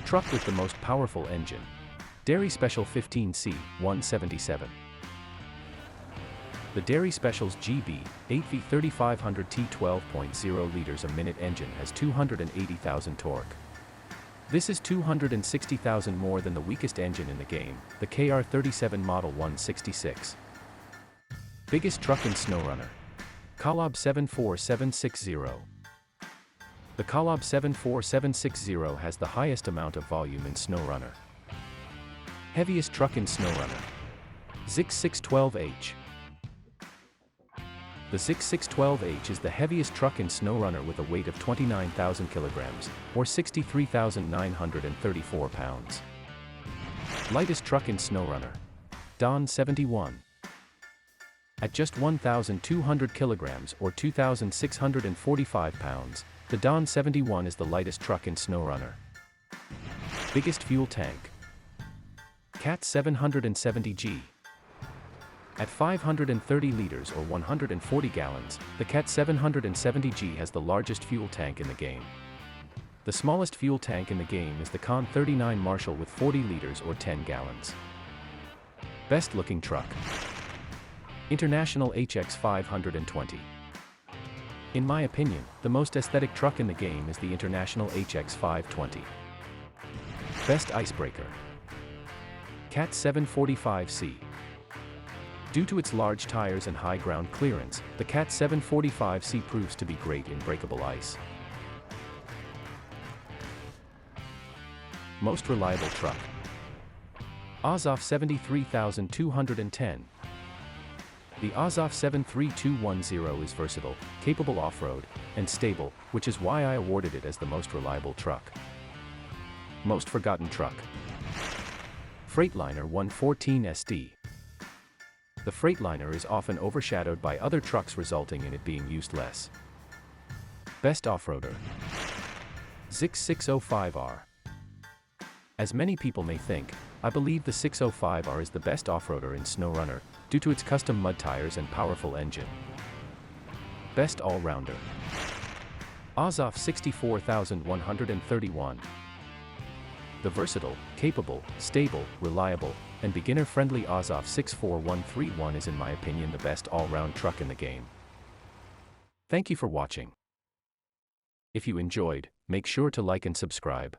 Truck with the most powerful engine. Dairy Special 15C 177. The Dairy Special's GB 8V 3500T 12.0 liters a minute engine has 280,000 torque. This is 260,000 more than the weakest engine in the game, the KR37 Model 166. Biggest truck in SnowRunner. Collab 74760. The Collab 74760 has the highest amount of volume in SnowRunner. Heaviest truck in SnowRunner. Zix 612H. The Zix 612H is the heaviest truck in SnowRunner with a weight of 29,000 kilograms, or 63,934 pounds. Lightest truck in SnowRunner. Dawn 71. At just 1,200 kilograms or 2,645 pounds, the Dawn 71 is the lightest truck in SnowRunner. Biggest fuel tank. Cat 770G. At 530 liters or 140 gallons, the Cat 770G has the largest fuel tank in the game. The smallest fuel tank in the game is the Con 39 Marshall with 40 liters or 10 gallons. Best looking truck. International HX 520. In my opinion, the most aesthetic truck in the game is the International HX 520. Best icebreaker. Cat 745C. Due to its large tires and high ground clearance, the Cat 745C proves to be great in breakable ice. Most reliable truck. Azov 73210. The Azov 73210 is versatile, capable off-road, and stable, which is why I awarded it as the most reliable truck. Most forgotten truck. Freightliner 114 SD. The Freightliner is often overshadowed by other trucks, resulting in it being used less. Best off-roader. Zix 605R. As many people may think, I believe the 605R is the best off-roader in SnowRunner, due to its custom mud tires and powerful engine. Best all-rounder. Azov 64131. The versatile, capable, stable, reliable, and beginner-friendly Azov 64131 is in my opinion the best all-round truck in the game. Thank you for watching. If you enjoyed, make sure to like and subscribe.